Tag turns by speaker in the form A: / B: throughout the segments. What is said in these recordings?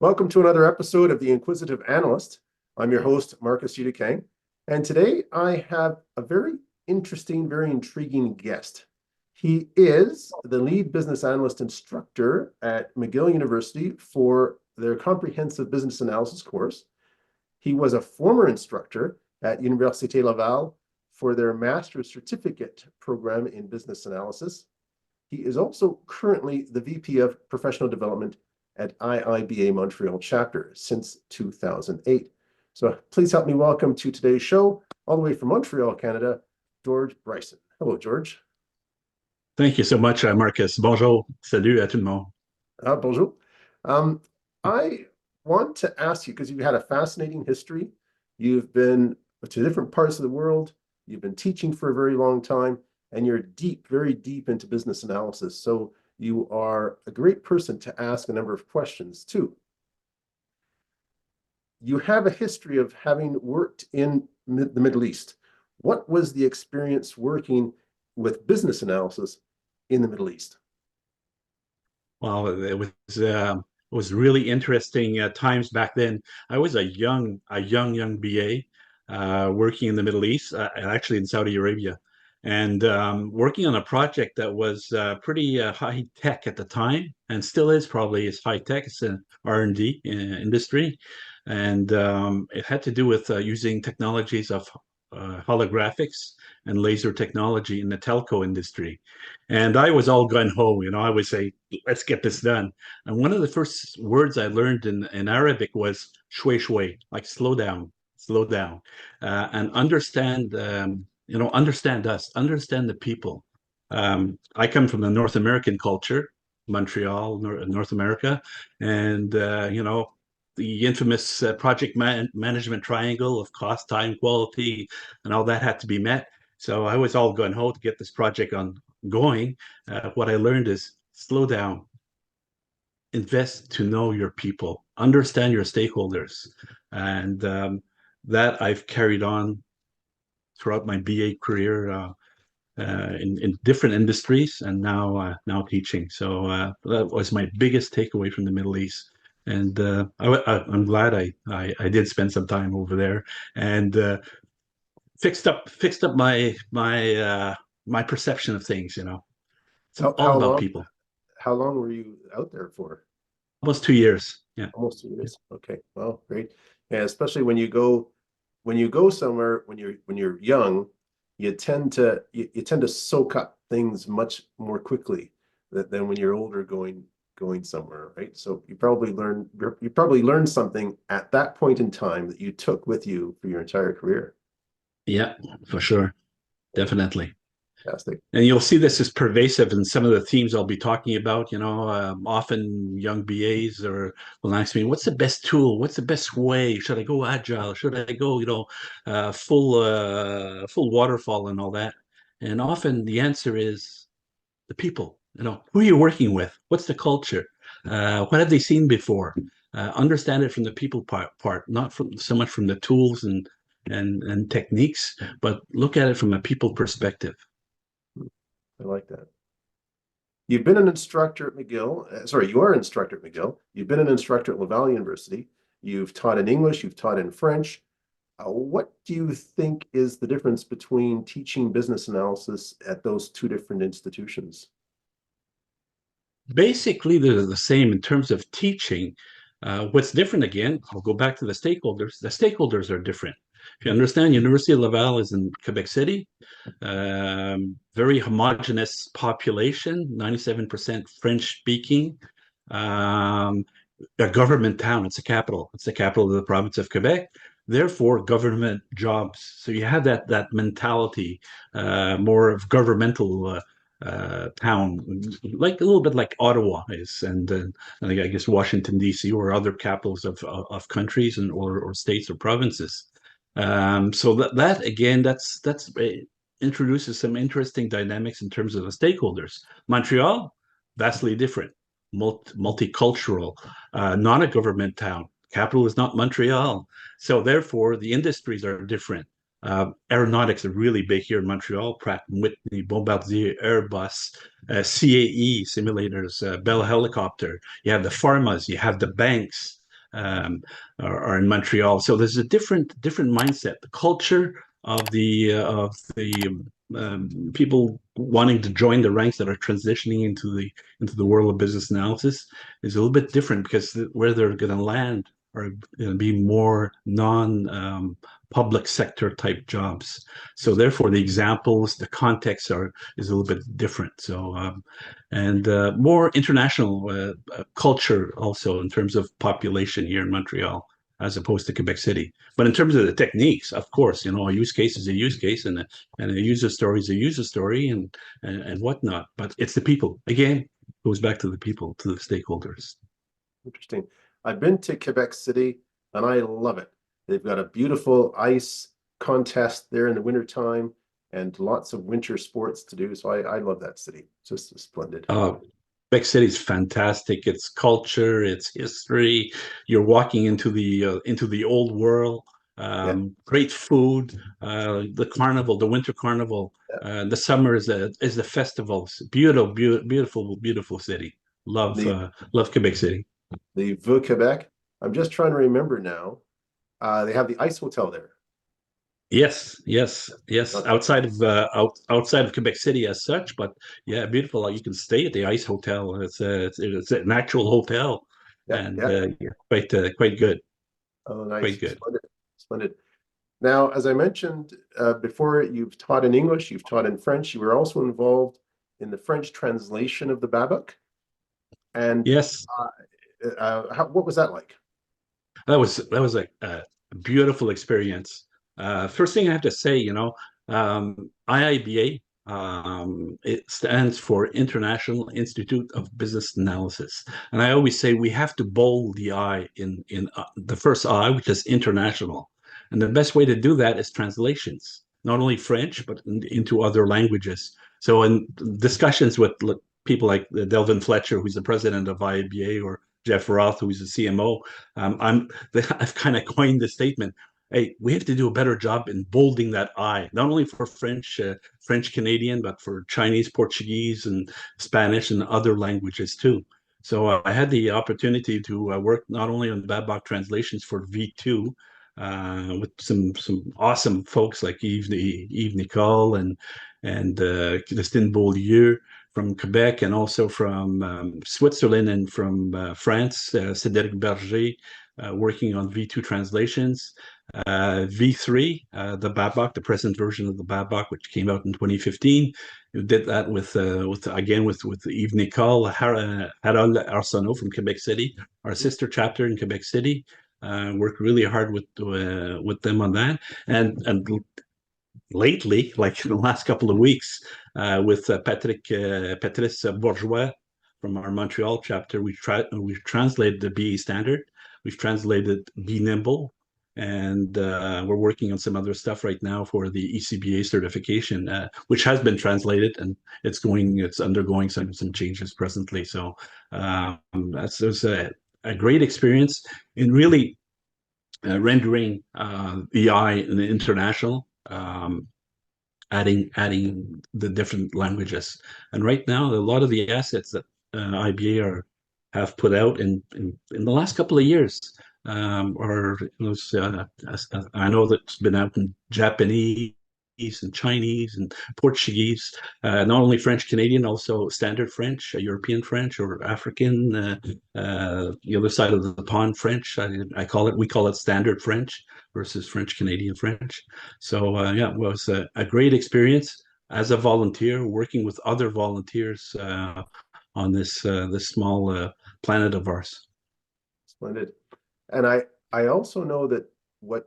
A: Welcome to another episode of The Inquisitive Analyst. I'm your host, Marcus Udikang, and today I have a very interesting, very intriguing guest. He is the lead business analyst instructor at McGill University for their comprehensive business analysis course. He was a former instructor at Université Laval for their master's certificate program in business analysis. He is also currently the VP of Professional Development at IIBA Montreal chapter since 2008. So please help me welcome to today's show, all the way from Montreal, Canada, George Bryson. Hello, George.
B: Thank you so much, Marcus. Bonjour. Salut à tout le monde.
A: Bonjour. I want to ask you, because you've had a fascinating history. You've been to different parts of the world. You've been teaching for a very long time, and you're deep, very deep into business analysis. So you are a great person to ask a number of questions too. You have a history of having worked in the Middle East. What was the experience working with business analysis in the Middle East?
B: Well, it was really interesting times back then. I was a young BA working in the Middle East, actually in Saudi Arabia, and working on a project that was pretty high tech at the time, and still is probably as high tech. It's an R&D industry, and it had to do with using technologies of holographics and laser technology in the telco industry. And I was all gun ho, I would say, let's get this done. And one of the first words I learned in Arabic was shway shway, like slow down, and understand, understand us, understand the people. I come from the North American culture, Montreal, North America, and, the infamous project management triangle of cost, time, quality, and all that had to be met. So I was all gun ho to get this project going. What I learned is slow down, invest to know your people, understand your stakeholders, and that I've carried on throughout my BA career in different industries, and now teaching. So that was my biggest takeaway from the Middle East. And I'm glad I did spend some time over there and fixed up my perception of things. It's all about people.
A: How long were you out there for?
B: Almost 2 years. Yeah.
A: Almost 2 years. Okay. Well, great. Yeah, especially when you go somewhere when you're young, you tend to soak up things much more quickly than when you're older going somewhere, right? So you probably learned something at that point in time that you took with you for your entire career.
B: Yeah, for sure. Definitely.
A: Fantastic.
B: And you'll see this is pervasive in some of the themes I'll be talking about. Often young BAs will ask me, "What's the best tool? What's the best way? Should I go agile? Should I go, full waterfall and all that?" And often the answer is the people. Who are you working with? What's the culture? What have they seen before? Understand it from the people part, not so much from the tools and techniques, but look at it from a people perspective.
A: I like that. You've been an instructor at McGill. Sorry, you are an instructor at McGill. You've been an instructor at Laval University. You've taught in English. You've taught in French. What do you think is the difference between teaching business analysis at those two different institutions?
B: Basically, they're the same in terms of teaching. What's different, again, I'll go back to the stakeholders. The stakeholders are different. If you understand, University of Laval is in Quebec City, very homogenous population, 97% French speaking, a government town. It's the capital. It's the capital of the province of Quebec. Therefore, government jobs. So you have that mentality, more of governmental town, like a little bit like Ottawa is, and I guess Washington D.C. or other capitals of countries or states or provinces. So that again, that's introduces some interesting dynamics in terms of the stakeholders. Montreal, vastly different, multicultural, not a government town. Capital is not Montreal, so therefore the industries are different. Aeronautics are really big here in Montreal. Pratt & Whitney, Bombardier, Airbus, CAE simulators, Bell Helicopter. You have the pharmas, you have the banks, are in Montreal. So there's a different mindset. The culture of the people wanting to join the ranks that are transitioning into the world of business analysis is a little bit different because where they're going to land are going to be more non public sector type jobs. So therefore, the examples, the context is a little bit different. So and more international culture also in terms of population here in Montreal as opposed to Quebec City. But in terms of the techniques, of course, you know, a use case is a use case, and a user story is a user story, and whatnot. But it's the people again. Goes back to the people, to the stakeholders.
A: Interesting. I've been to Quebec City and I love it. They've got a beautiful ice contest there in the wintertime and lots of winter sports to do. So I love that city. It's just splendid.
B: Quebec City is fantastic. Its culture, its history. You're walking into the old world.
A: Yeah.
B: Great food. The carnival, the winter carnival.
A: Yeah.
B: The summer is the festivals. Beautiful, beautiful, beautiful city. Love
A: The
B: love Quebec City.
A: the Vue Quebec. I'm just trying to remember now. They have the ice hotel there.
B: Yes, yes, yes.
A: Okay.
B: Outside of Quebec City as such, but yeah, beautiful. You can stay at the Ice Hotel. It's an actual hotel,
A: Yeah,
B: and
A: yeah.
B: yeah, quite good,
A: Oh, nice.
B: quite good.
A: Splendid. Splendid. Now, as I mentioned before, you've taught in English, you've taught in French. You were also involved in the French translation of the BABOK. And
B: Yes,
A: what was that like?
B: that was a beautiful experience. First thing I have to say, you know, IIBA, it stands for International Institute of Business Analysis, and I always say we have to bold the I in the first I, which is international, and the best way to do that is translations, not only French but into other languages. So in discussions with people like Delvin Fletcher, who's the president of IIBA, or Jeff Roth, who's the CMO, I've kind of coined the statement. Hey, we have to do a better job in bolding that I, not only for French Canadian, but for Chinese, Portuguese, and Spanish, and other languages too. So I had the opportunity to work not only on BABOK translations for V2 with some awesome folks like Yves Nicole and Christine Beaulieu from Quebec, and also from Switzerland and from France, Cédric Berger, working on V2 translations. V3, the BABOK, the present version of the BABOK, which came out in 2015. We did that with Yves Nicole, Harold Arsenault from Quebec City, our sister chapter in Quebec City. Worked really hard with them on that, and lately, like in the last couple of weeks, with Patrice Bourgeois from our Montreal chapter, we've translated the BA standard, we've translated Be Nimble, and we're working on some other stuff right now for the ECBA certification, which has been translated, and it's undergoing some changes it So that's was a great experience in really rendering the I in the international, adding the different languages. And right now, a lot of the assets that IBA have put out in the last couple of years are, I know that's been out in Japanese and Chinese and Portuguese, not only French Canadian, also standard French, European French, or African, the other side of the pond French. We call it standard French versus French Canadian French. So yeah, it was a great experience as a volunteer, working with other volunteers on this small planet of ours.
A: Splendid. And I also know that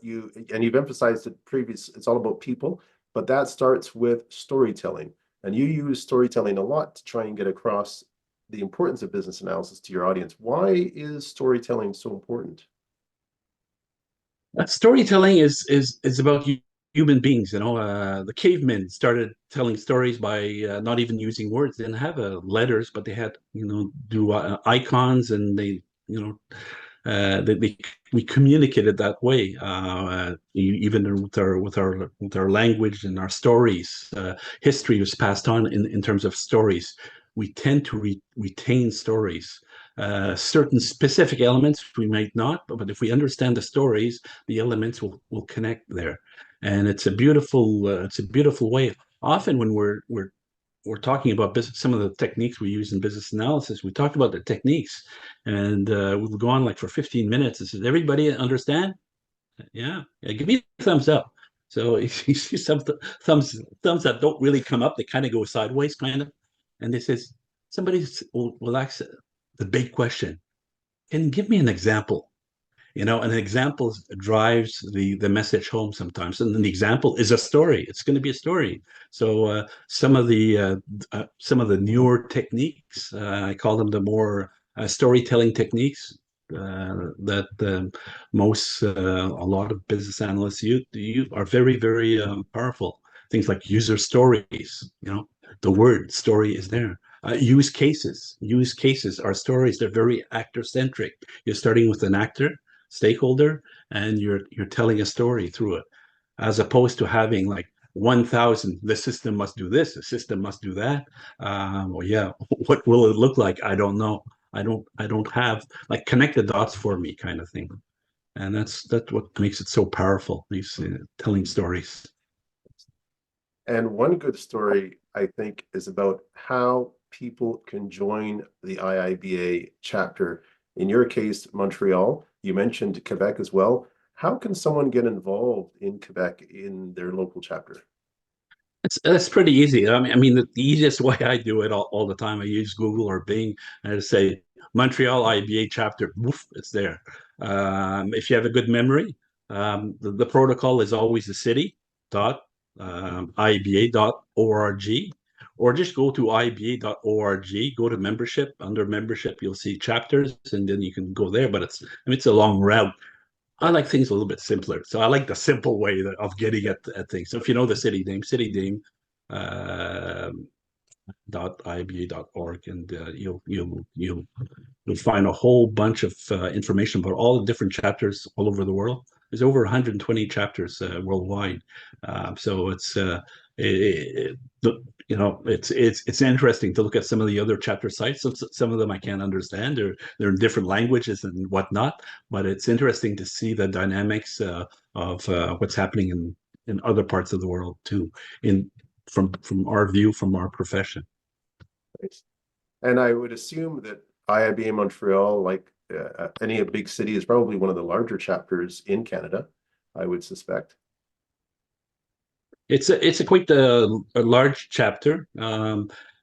A: you've emphasized it previous, it's all about people, but that starts with storytelling. And you use storytelling a lot to try and get across the importance of business analysis to your audience. Why is storytelling so important?
B: Storytelling is about human beings. You know, the cavemen started telling stories by not even using words. They didn't have letters, but they had, do icons, and they, we communicated that way, even with our language and our stories. History was passed on in terms of stories. we tend to retain stories. Certain specific elements we might not, but if we understand the stories, the elements will connect there, and it's a beautiful way. Often when we're talking about business, some of the techniques we use in business analysis, we talk about the techniques, and we'll go on like for 15 minutes. And says, everybody understand? Yeah, give me a thumbs up. So if you see some thumbs that don't really come up, they kind of go sideways, kind of. And they says, somebody will ask the big question, can you give me an example? An example drives the message home sometimes, and then the example is a story. It's going to be a story. So some of the newer techniques, I call them the more storytelling techniques that most a lot of business analysts you are very powerful. Things like user stories. The word story is there. Use cases are stories. They're very actor centric. You're starting with an actor stakeholder, and you're telling a story through it, as opposed to having like 1,000. The system must do this. The system must do that. Well, yeah. What will it look like? I don't know. I don't have like connect the dots for me kind of thing, and that's what makes it so powerful. These telling stories.
A: And one good story, I think, is about how people can join the IIBA chapter. In your case, Montreal, you mentioned Quebec as well. How can someone get involved in Quebec in their local chapter?
B: That's pretty easy. I mean, the easiest way I do it all the time, I use Google or Bing, and I just say Montreal IBA chapter. Woof, it's there. If you have a good memory, the protocol is always the city dot IBA.org, or just go to IBA.org. Go to membership. Under membership, you'll see chapters, and then you can go there. But it's a long route. I like things a little bit simpler. So I like the simple way of getting at things. So if you know the city name, uh, .iba.org, and you'll find a whole bunch of information about all the different chapters all over the world. There's over 120 chapters worldwide. So it's interesting to look at some of the other chapter sites. Some of them I can't understand. They're in different languages and whatnot. But it's interesting to see the dynamics of what's happening in other parts of the world too, in from our view, from our profession.
A: Nice. And I would assume that IIBA Montreal, like any big city, is probably one of the larger chapters in Canada, I would suspect.
B: It's a quite a large chapter.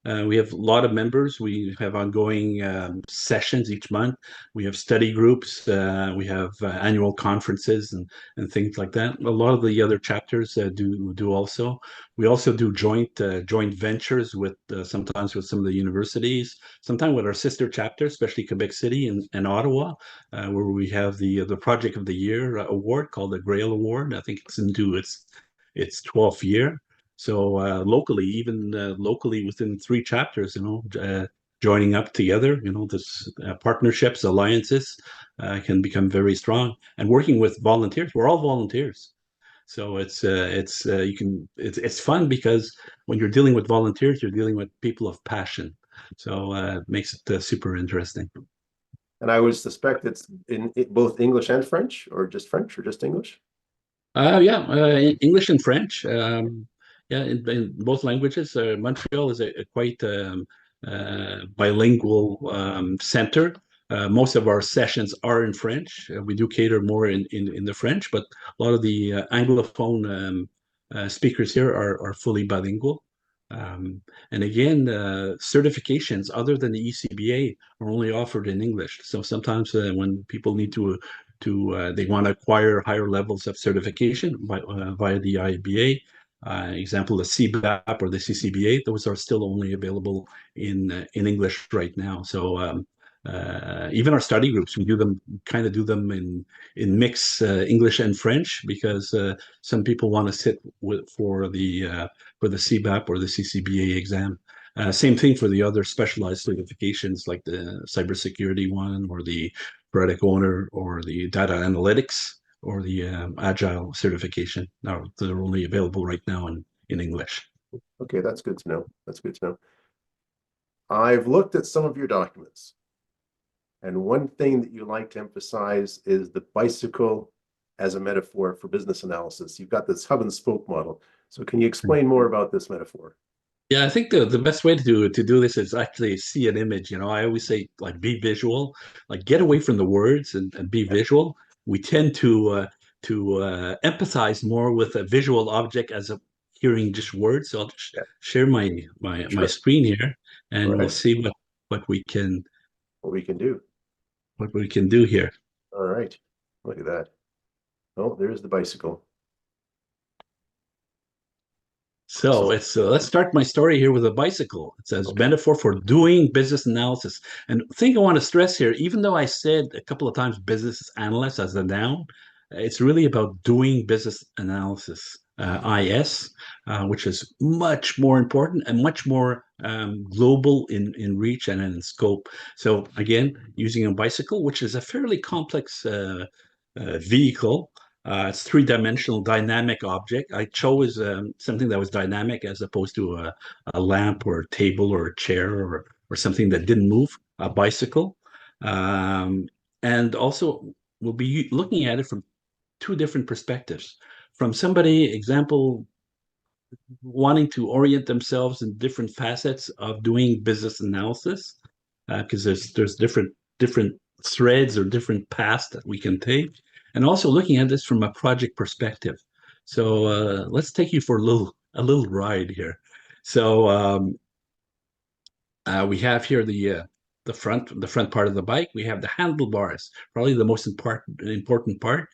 B: We have a lot of members. We have ongoing sessions each month. We have study groups. We have annual conferences and things like that. A lot of the other chapters do also. We also do joint ventures with sometimes with some of the universities, sometimes with our sister chapters, especially Quebec City and Ottawa, where we have the Project of the Year award called the Grail Award. I think it's into its 12th year. So locally, even locally within 3 chapters, joining up together, this partnerships, alliances can become very strong. And working with volunteers, we're all volunteers. So it's fun because when you're dealing with volunteers, you're dealing with people of passion. So it makes it super interesting.
A: And I would suspect it's in both English and French, or just English.
B: Yeah, English and French. Yeah, in both languages. Montreal is a quite bilingual center. Most of our sessions are in French. We do cater more in the French, but a lot of the Anglophone speakers here are fully bilingual. And again, certifications other than the ECBA are only offered in English. So sometimes when people need they want to acquire higher levels of certification via the IIBA. Example, the CBAP or the CCBA, those are still only available in English right now. So even our study groups, we do them in mix English and French, because some people want to sit for the CBAP or the CCBA exam. Same thing for the other specialized certifications like the cybersecurity one, or the product owner, or the data analytics, or the agile certification. Now they're only available right now in English.
A: Okay, that's good to know. That's good to know. I've looked at some of your documents, and one thing that you like to emphasize is the bicycle as a metaphor for business analysis. You've got this hub and spoke model. So can you explain more about this metaphor?
B: Yeah, I think the best way to do this is actually see an image. I always say like be visual, like get
A: Yeah,
B: away from the words and be
A: yeah,
B: visual. We tend to empathize more with a visual object as a hearing just words. So I'll just
A: yeah.
B: share my
A: Sure.
B: screen here,
A: Go
B: and we'll
A: ahead.
B: see what we can
A: What we can do.
B: what we can do here.
A: All right. Look at that. Oh, there's the bicycle.
B: So
A: So,
B: it's let's start my story here with a bicycle. It says
A: okay.
B: metaphor for doing business analysis. And the thing I want to stress here, even though I said a couple of times business analyst as a noun, it's really about doing business analysis, IS, which is much more important and much more global in reach and in scope. So again, using a bicycle, which is a fairly complex vehicle. It's three-dimensional dynamic object. I chose something that was dynamic as opposed to a lamp or a table or a chair or something that didn't move, a bicycle. Um, and also, we'll be looking at it from two different perspectives. From somebody, example, wanting to orient themselves in different facets of doing business analysis, because there's different threads or different paths that we can take, and also looking at this from a project perspective. So let's take you for a little ride here. So we have here the front part of the bike. We have the handlebars, probably the most important part.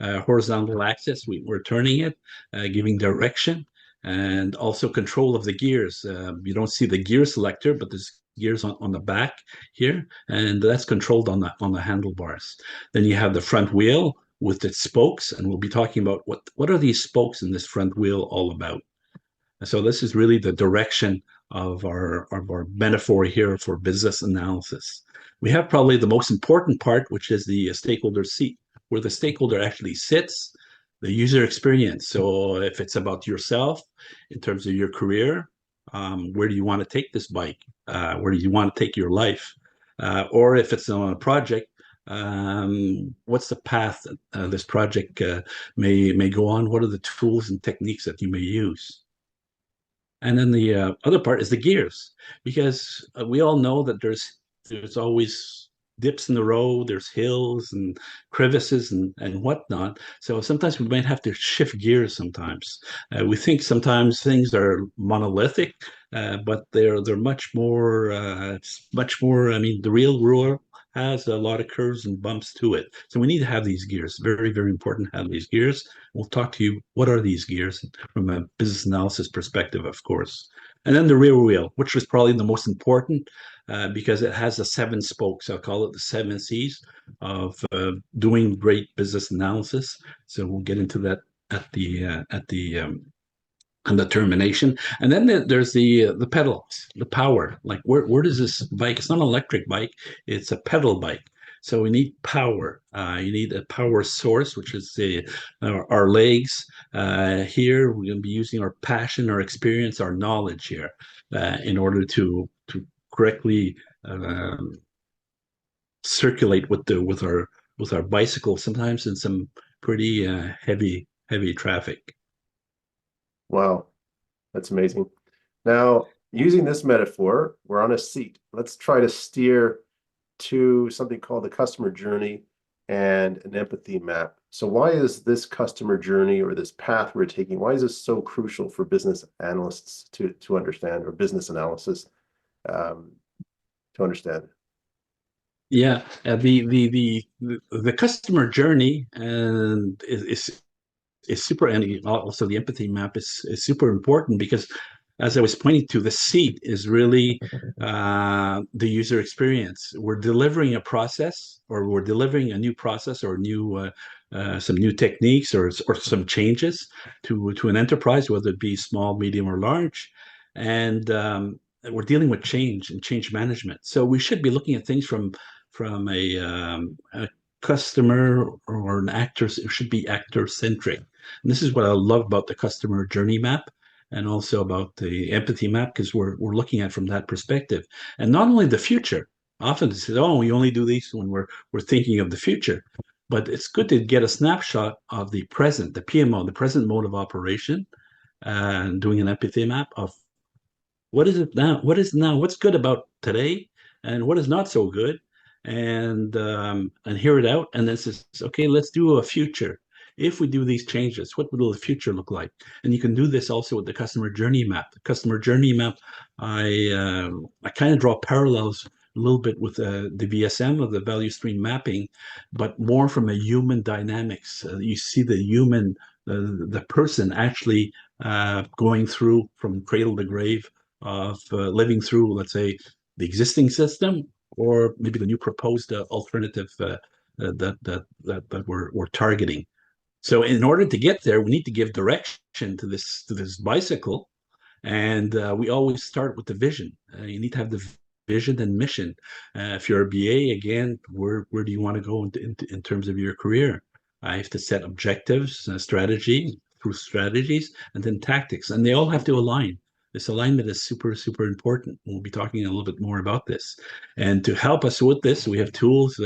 B: Horizontal axis, we're turning it, giving direction, and also control of the gears. You don't see the gear selector, but there's gears on the back here, and that's controlled on the handlebars. Then you have the front wheel with its spokes, and we'll be talking about what are these spokes in this front wheel all about. So this is really the direction of our metaphor here for business analysis. We have probably the most important part, which is the stakeholder seat, where the stakeholder actually sits, the user experience. So if it's about yourself in terms of your career, where do you want to take this bike? Where do you want to take your life? Or if it's on a project, what's the path that this project may go on? What are the tools and techniques that you may use? And then the other part is the gears, because we all know that there's always dips in the road, there's hills and crevices and whatnot. So sometimes we might have to shift gears. Sometimes we think sometimes things are monolithic, but they're much more. It's much more. I mean, the real world has a lot of curves and bumps to it. So we need to have these gears. Very, very important to have these gears. We'll talk to you. What are these gears from a business analysis perspective, of course. And then the rear wheel, which was probably the most important because it has the seven spokes. I'll call it the seven C's of doing great business analysis. So we'll get into that at the and the termination. And then there's the pedals, the power. Like where does this bike? It's not an electric bike; it's a pedal bike. So we need power. You need a power source, which is our legs. Here we're going to be using our passion, our experience, our knowledge here, in order to correctly circulate with our bicycle. Sometimes in some pretty heavy traffic.
A: Wow, that's amazing. Now, using this metaphor, we're on a seat. Let's try to steer to something called the customer journey and an empathy map. So why is this customer journey or this path we're taking, why is this so crucial for business analysts to understand, or business analysis um, to understand?
B: Yeah, the customer journey and is super, and also the empathy map is super important because, as I was pointing to, the seat is really the user experience. We're delivering a process, or we're delivering a new process, or some new techniques, or some changes to an enterprise, whether it be small, medium, or large, and we're dealing with change and change management. So we should be looking at things from a customer or an actor. It should be actor centric. And this is what I love about the customer journey map. and also about the empathy map, because we're looking at from that perspective. And not only the future. Often it says, oh, we only do these when we're thinking of the future. But it's good to get a snapshot of the present, the PMO, the present mode of operation, and doing an empathy map of what is it now? What is now? What's good about today, and what is not so good, and hear it out, and then says, okay, let's do a future. If we do these changes, what will the future look like? And you can do this also with the customer journey map. The customer journey map, I kind of draw parallels a little bit with the VSM of the value stream mapping, but more from a human dynamics. You see the human, the person actually going through from cradle to grave of living through, let's say, the existing system, or maybe the new proposed alternative that we're targeting. So, in order to get there, we need to give direction to this bicycle, and we always start with the vision. You need to have the vision and mission. If you're a BA, again, where do you want to go in terms of your career? I have to set objectives, strategy through strategies, and then tactics, and they all have to align. This alignment is super, super important. We'll be talking a little bit more about this. And to help us with this, we have tools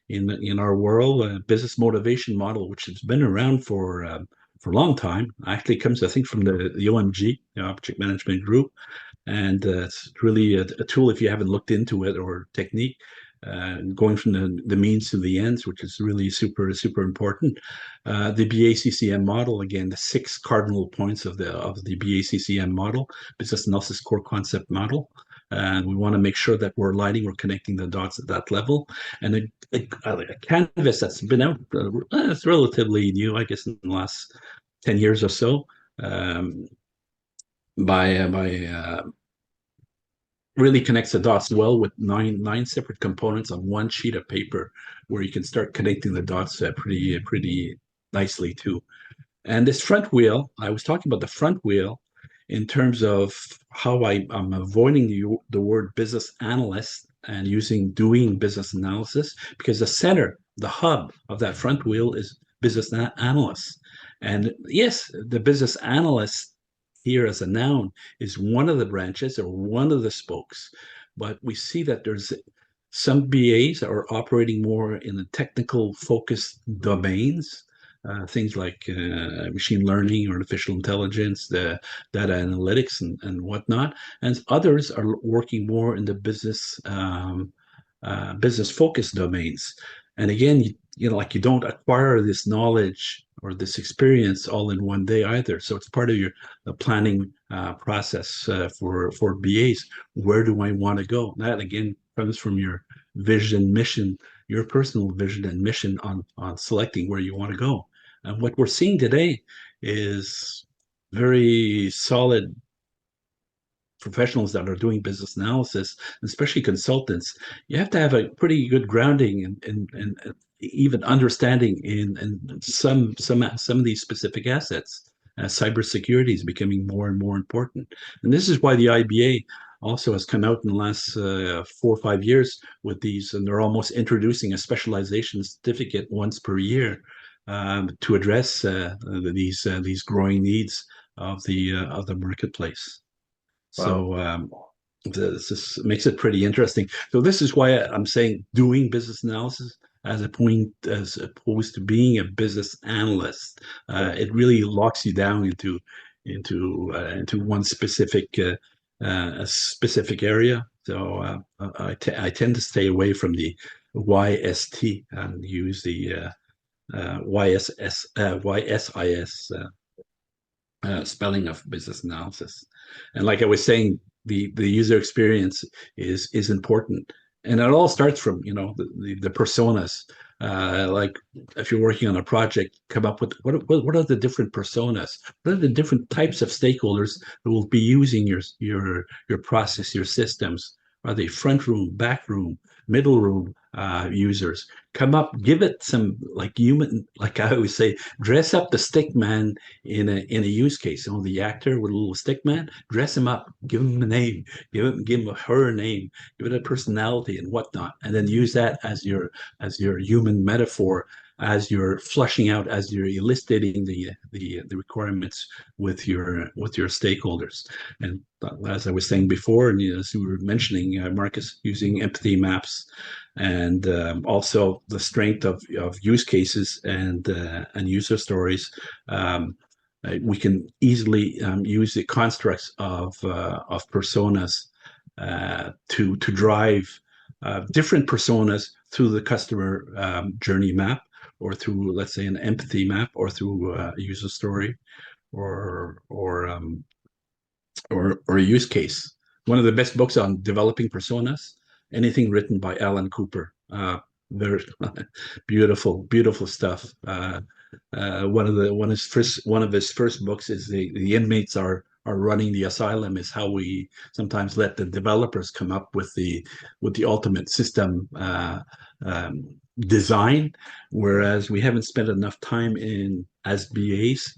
B: in our world, business motivation model, which has been around for a long time. Actually comes, I think, from the OMG, the Object Management Group. And it's really a tool if you haven't looked into it, or technique, going from the means to the ends, which is really super, super important. The BACCM model, again, the 6 cardinal points of the BACCM model, business analysis core concept model. And we want to make sure that we're aligning, we're connecting the dots at that level. And a canvas that's been out, it's relatively new, I guess, in the last 10 years or so, by really connects the dots well with nine separate components on one sheet of paper, where you can start connecting the dots pretty nicely too. And this front wheel, I was talking about the front wheel in terms of how I'm avoiding the word business analyst and using doing business analysis, because the center, the hub of that front wheel is business analyst. And yes, the business analyst here as a noun is one of the branches or one of the spokes, but we see that there's some BAs are operating more in the technical focused domains, things like machine learning, artificial intelligence, the data analytics, and whatnot. And others are working more in the business focused domains. And again, like you don't acquire this knowledge or this experience all in one day either. So it's part of your planning process for BAs. Where do I want to go? That again comes from your vision, mission, your personal vision and mission on selecting where you want to go. And what we're seeing today is very solid professionals that are doing business analysis, especially consultants. You have to have a pretty good grounding and even understanding in some of these specific assets. Cybersecurity is becoming more and more important, and this is why the IIBA also has come out in the last 4 or 5 years with these, and they're almost introducing a specialization certificate once per year to address these growing needs of the marketplace. So this makes it pretty interesting. So this is why I'm saying doing business analysis as opposed to being a business analyst. It really locks you down into one specific area. So I tend to stay away from the YST and use the YSIS spelling of business analysis. And like I was saying, the user experience is important, and it all starts from the personas. Like if you're working on a project, come up with what are the different personas? What are the different types of stakeholders that will be using your process, your systems? Are they front room, back room, middle room users? Come up, give it some like I always say, dress up the stick man in a use case. The actor with a little stick man, dress him up, give him a name, give him her name, give it a personality and whatnot, and then use that as your human metaphor as you're flushing out, as you're eliciting the requirements with your stakeholders. And as I was saying before, and as you were mentioning, Marcus, using empathy maps, and also the strength of use cases and user stories. We can easily use the constructs of personas to drive different personas through the customer journey map, or through, let's say, an empathy map, or through a user story, or a use case. One of the best books on developing personas, anything written by Alan Cooper. Very beautiful stuff. One of his first books is the inmates are running the asylum, is how we sometimes let the developers come up with the ultimate system design, whereas we haven't spent enough time as BAs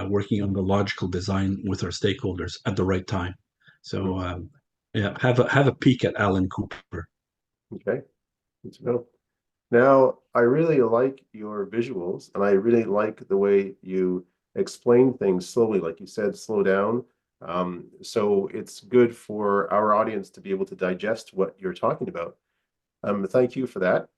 B: working on the logical design with our stakeholders at the right time. So yeah, have a peek at Alan Cooper.
A: Okay, good to know. Now, I really like your visuals, and I really like the way you explain things slowly. Like you said, slow down. So it's good for our audience to be able to digest what you're talking about. Thank you for that.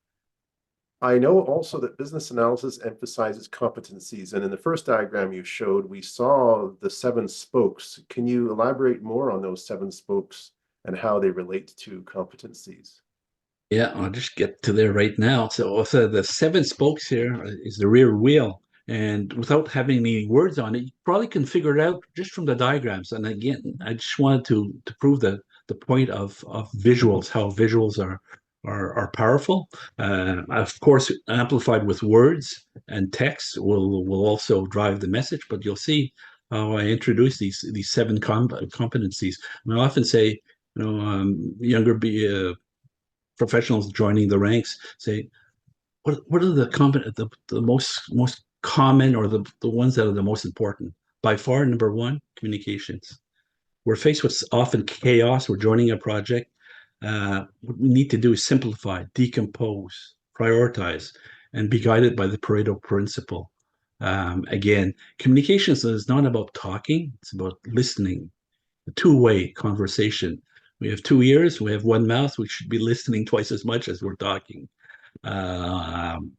A: I know also that business analysis emphasizes competencies, and in the first diagram you showed, we saw the 7 spokes. Can you elaborate more on those 7 spokes and how they relate to competencies?
B: Yeah, I'll just get to there right now. So the 7 spokes here is the rear wheel. And without having any words on it, you probably can figure it out just from the diagrams. And again, I just wanted to prove the point of visuals, how visuals are powerful. Of course, amplified with words and text will also drive the message. But you'll see how I introduce these 7 competencies. And I often say, younger professionals joining the ranks say, what are the most common, or the ones that are the most important? By far, number 1, communications. We're faced with often chaos. We're joining a project. What we need to do is simplify, decompose, prioritize, and be guided by the Pareto principle. Again, communications is not about talking, it's about listening, a two-way conversation. We have 2 ears, we have 1 mouth, we should be listening twice as much as we're talking. And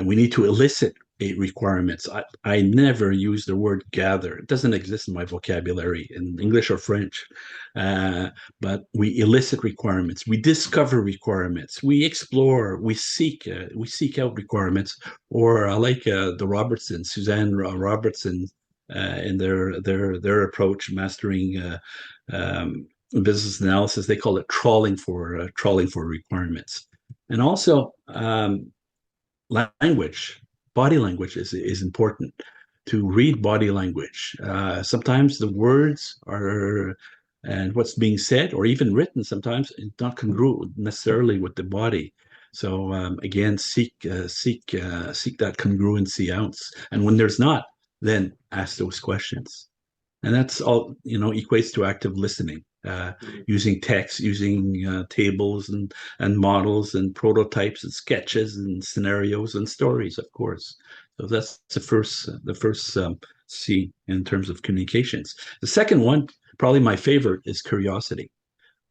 B: we need to elicit requirements. I never use the word gather. It doesn't exist in my vocabulary in English or French. But we elicit requirements. We discover requirements. We explore. We seek out requirements. Or I like the Suzanne Robertson, in their approach, mastering business analysis. They call it trawling for requirements. And also, language, body language is important. To read body language, sometimes the words are, and what's being said or even written, sometimes is not congruent necessarily with the body. So again, seek that congruency ounce, and when there's not, then ask those questions. And that's all, equates to active listening, using text, using tables and models and prototypes and sketches and scenarios and stories, of course. So that's the first C in terms of communications. The second one, probably my favorite, is curiosity.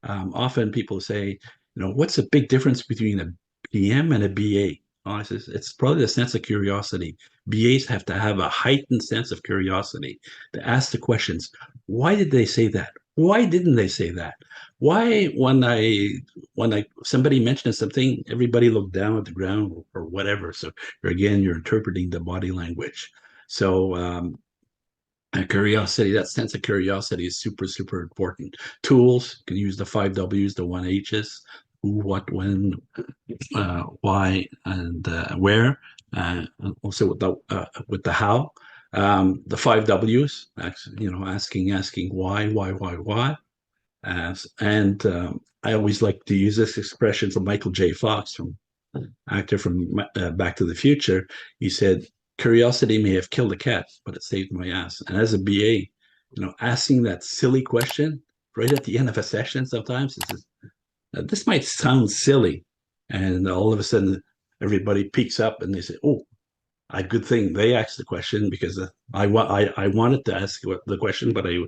B: Often people say, what's the big difference between a PM and a BA? It's probably the sense of curiosity. BAs have to have a heightened sense of curiosity to ask the questions. Why did they say that? Why didn't they say that? Why, when somebody mentioned something, everybody looked down at the ground or whatever? So again, you're interpreting the body language. So curiosity, that sense of curiosity, is super, super important. Tools, can use the 5 W's, the 1 H's, who, what, when, why, and where. Also with the how. The 5 W's, asking why. And I always like to use this expression from Michael J. Fox, actor from Back to the Future. He said, "Curiosity may have killed a cat, but it saved my ass." And as a BA, asking that silly question right at the end of a session sometimes is just, this might sound silly, and all of a sudden everybody peeks up and they say, "Oh, a good thing they asked the question because I wanted to ask the question, but I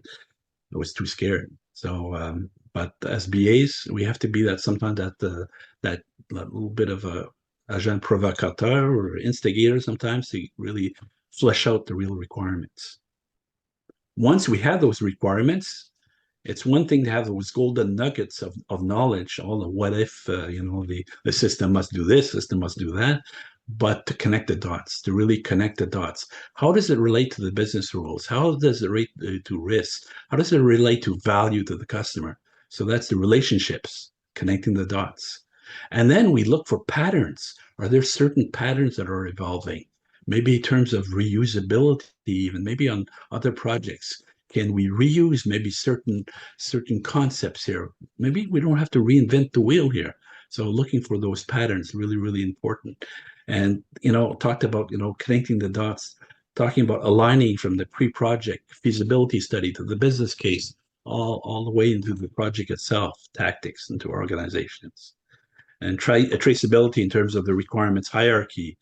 B: was too scared." So, but as BAs, we have to be that sometimes that little bit of a agent provocateur or instigator sometimes to really flesh out the real requirements. Once we have those requirements, it's one thing to have those golden nuggets of knowledge, all the what if, the system must do this, system must do that, but to connect the dots, to really connect the dots. How does it relate to the business rules? How does it relate to risk? How does it relate to value to the customer? So that's the relationships, connecting the dots. And then we look for patterns. Are there certain patterns that are evolving? Maybe in terms of reusability, even maybe on other projects. Can we reuse maybe certain concepts here? Maybe we don't have to reinvent the wheel here. So looking for those patterns really, really important. And talked about connecting the dots, talking about aligning from the pre-project feasibility study to the business case, all the way into the project itself, tactics into organizations, and traceability in terms of the requirements hierarchy,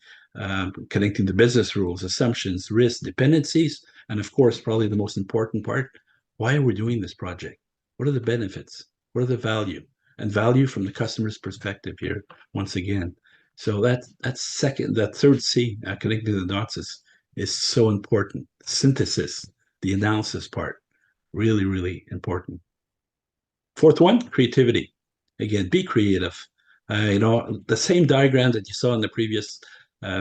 B: connecting the business rules, assumptions, risks, dependencies, and of course, probably the most important part, why are we doing this project? What are the benefits? What are the value? And value from the customer's perspective here, once again. So that third C, connecting the dots is so important. Synthesis, the analysis part, really, really important. Fourth one, creativity. Again, be creative. The same diagram that you saw on the previous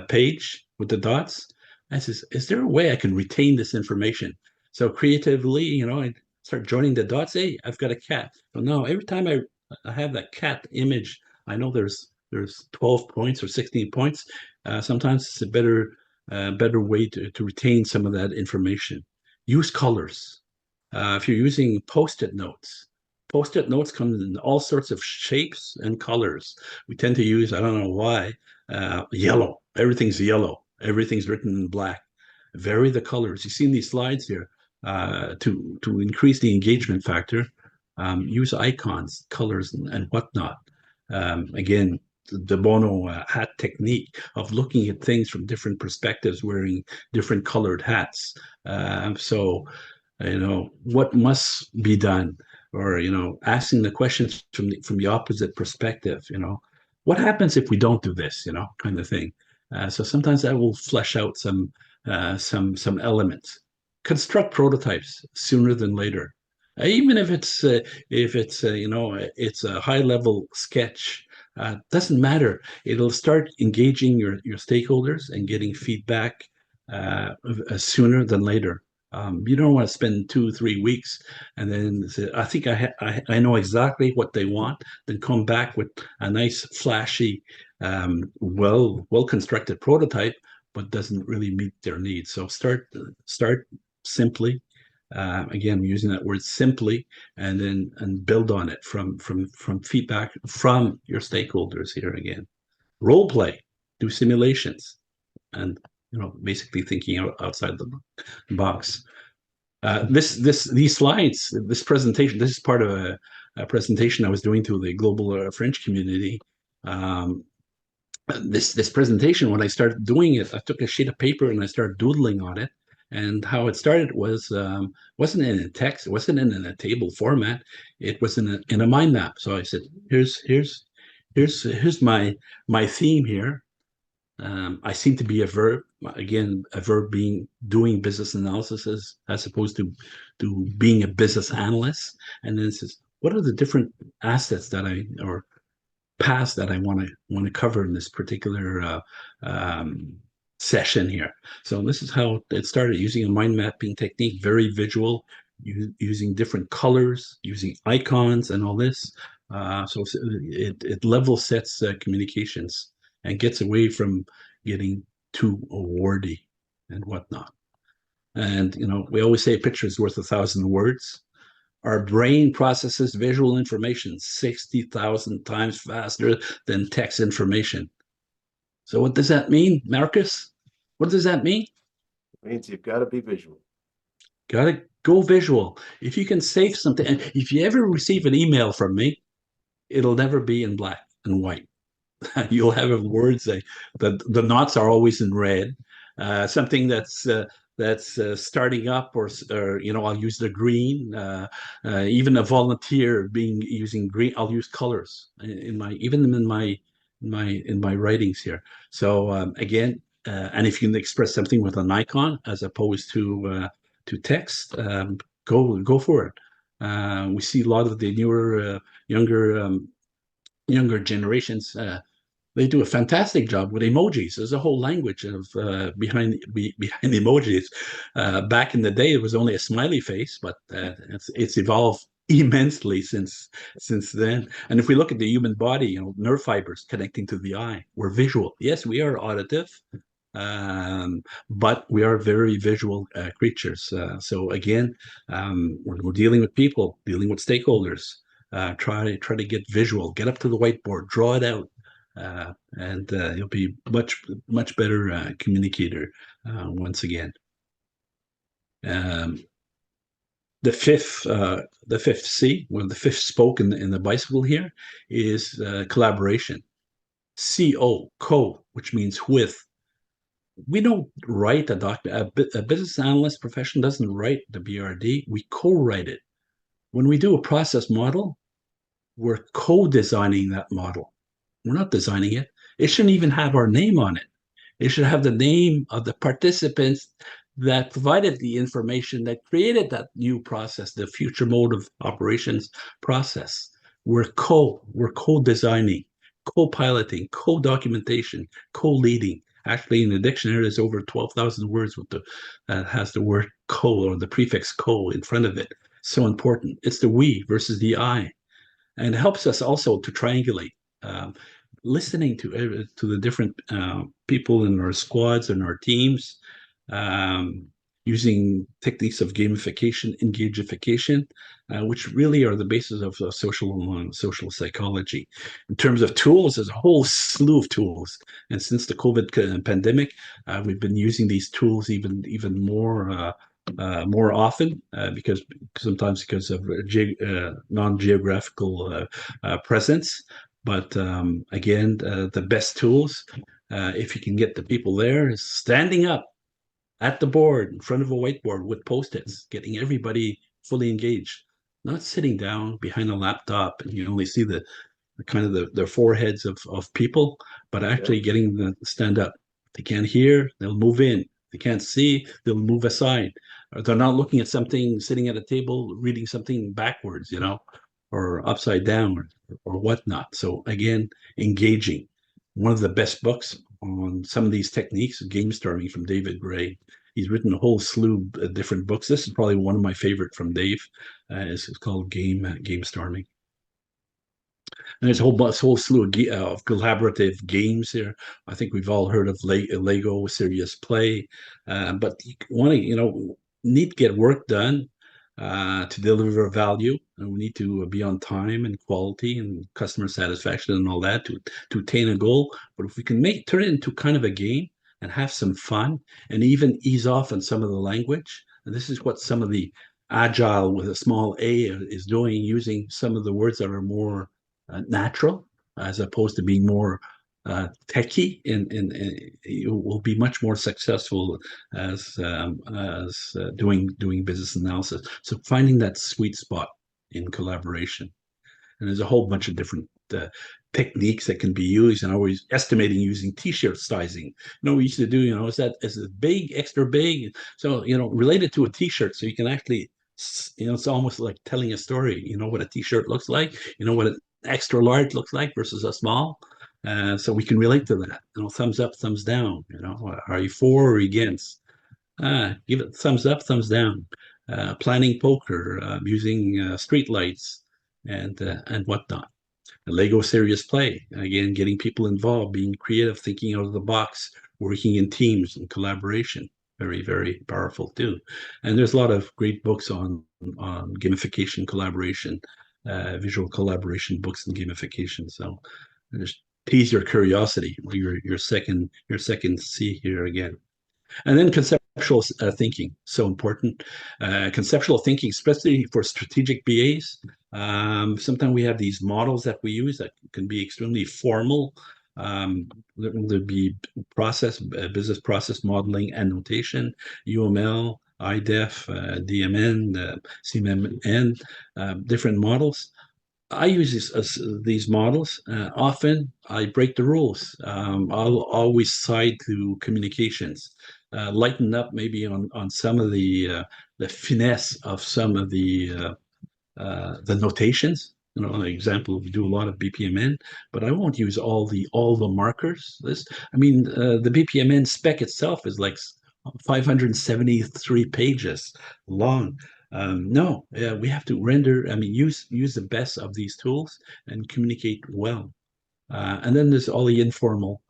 B: page with the dots. I says, is there a way I can retain this information? So creatively, I start joining the dots. Hey, I've got a cat. Well, no, every time I have that cat image, I know there's 12 points or 16 points. Sometimes it's a better way to retain some of that information. Use colors. If you're using post-it notes, post-it notes come in all sorts of shapes and colors. We tend to use, I don't know why, yellow. Everything's yellow. Everything's written in black. Vary the colors. You see in these slides here, to increase the engagement factor, use icons, colors, and whatnot. Again, the Bono hat technique of looking at things from different perspectives, wearing different colored hats. So, what must be done, or asking the questions from the opposite perspective. What happens if we don't do this? Kind of thing. So sometimes that will flesh out some elements. Construct prototypes sooner than later, even if it's it's a high level sketch. Doesn't matter. It'll start engaging your stakeholders and getting feedback sooner than later. You don't want to spend 2-3 weeks and then say, I think I know exactly what they want, then come back with a nice flashy, well constructed prototype, but doesn't really meet their needs. So start simply. Again, using that word simply, and build on it from feedback from your stakeholders here again. Role play, do simulations, and basically thinking outside the box. These slides, this presentation, this is part of a presentation I was doing to the global French community. This presentation, when I started doing it, I took a sheet of paper and I started doodling on it. And how it started was wasn't in a text, it wasn't in a table format, it was in a mind map. So I said, here's my theme here. I seem to be a verb, again, a verb being doing business analysis as opposed to being a business analyst. And then it says, what are the different assets or paths that I want to cover in this particular session here? So this is how it started, using a mind mapping technique, very visual, using different colors, using icons and all this. So it level sets communications and gets away from getting too awardy and whatnot. And we always say a picture is worth 1,000 words. Our brain processes visual information 60,000 times faster than text information. So what does that mean, Marcus? What does that mean?
A: It means you've got to be visual.
B: Got to go visual. If you can save something, and if you ever receive an email from me, it'll never be in black and white. you'll have words like the knots are always in red. Something that's starting up, or I'll use the green. Even a volunteer being using green, I'll use colors in my writings here. So again, and if you can express something with an icon as opposed to text, go for it. We see a lot of the younger younger generations. They do a fantastic job with emojis. There's a whole language of behind emojis. Back in the day, it was only a smiley face, but it's evolved immensely since then. And if we look at the human body, nerve fibers connecting to the eye, we're visual. Yes, we are auditive, but we are very visual creatures. So again, we're dealing with people, dealing with stakeholders. Try to get visual. Get up to the whiteboard, draw it out, and you'll be much better communicator once again. The fifth C, well, the fifth spoke in the bicycle here is collaboration. Co, which means with. We don't write a document. A business analyst profession doesn't write the BRD. We co-write it. When we do a process model, we're co-designing that model. We're not designing it. It shouldn't even have our name on it. It should have the name of the participants that provided the information that created that new process, the future mode of operations process. We're co-designing, co-piloting, co-documentation, co-leading. Actually, in the dictionary, there's over 12,000 words with has the word co or the prefix co in front of it. So important. It's the we versus the I. And it helps us also to triangulate, listening to the different people in our squads and our teams, using techniques of gamification, engagification, which really are the basis of social psychology. In terms of tools, there's a whole slew of tools, and since the COVID pandemic, we've been using these tools even more often because of non-geographical presence. But again, the best tools, if you can get the people there, is standing up at the board in front of a whiteboard with post-its, getting everybody fully engaged, not sitting down behind a laptop and you only see the kind of the foreheads of people, but actually getting them to stand up. If they can't hear, they'll move in. If they can't see, they'll move aside. Or they're not looking at something, sitting at a table, reading something backwards, or upside down or whatnot. So again, engaging. One of the best books on some of these techniques, Game Storming from David Gray. He's written a whole slew of different books. This is probably one of my favorite from Dave. It's called Game Storming. And there's a whole slew of collaborative games here. I think we've all heard of Lego Serious Play, but you want to, need to get work done to deliver value, and we need to be on time and quality and customer satisfaction and all that to attain a goal. But if we can turn it into kind of a game and have some fun and even ease off on some of the language, and this is what some of the agile with a small a is doing, using some of the words that are more natural as opposed to being more techie, and you will be much more successful as doing business analysis. So finding that sweet spot in collaboration, and there's a whole bunch of different techniques that can be used, and always estimating using t-shirt sizing. We used to do, is it big, extra big? So related to a t-shirt, so you can actually, it's almost like telling a story. What a t-shirt looks like. What an extra large looks like versus a small. So we can relate to that. Thumbs up, thumbs down. Are you for or against? Give it thumbs up, thumbs down. Planning poker, using street lights and whatnot. A Lego Serious Play, again, getting people involved, being creative, thinking out of the box, working in teams and collaboration. Very, very powerful too. And there's a lot of great books on gamification, collaboration, visual collaboration books and gamification. So just tease your curiosity, your second C here again. And then conceptual thinking, so important. Conceptual thinking, especially for strategic BAs. Sometimes we have these models that we use that can be extremely formal. There'd be business process modeling and notation, UML, IDEF, DMN, CMMN, different models. I use these models. Often I break the rules. I'll always side to communications, lighten up maybe on some of the finesse of some of the notations. You know, an example, we do a lot of BPMN, but I won't use all the markers. I mean, the BPMN spec itself is like 573 pages long. No, we have to render. I mean, use the best of these tools and communicate well. And then there's all the informal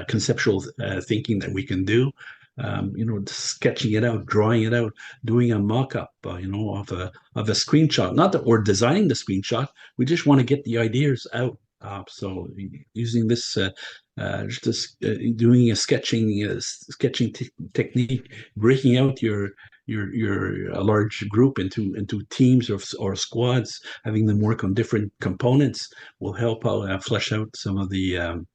B: conceptual thinking that we can do. Sketching it out, drawing it out, doing a mock-up, of a screenshot. Not that we're designing the screenshot, we just want to get the ideas out. So using this, doing a sketching technique, breaking out your a large group into teams or squads, having them work on different components will help out flesh out some of the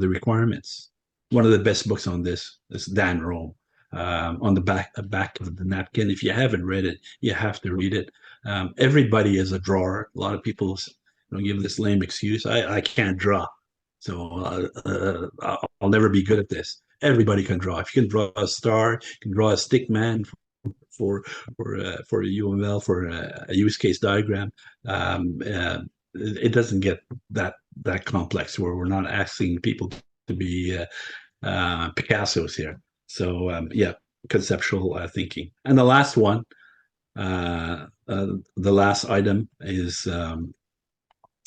B: requirements. One of the best books on this is Dan Rome. On the back of the napkin. If you haven't read it, you have to read it. Everybody is a drawer. A lot of people give this lame excuse. I can't draw, so I'll never be good at this. Everybody can draw. If you can draw a star, you can draw a stick man for a UML, for a use case diagram. It doesn't get that complex where we're not asking people to be Picasso's here. So yeah, conceptual thinking. And the last one, the last item is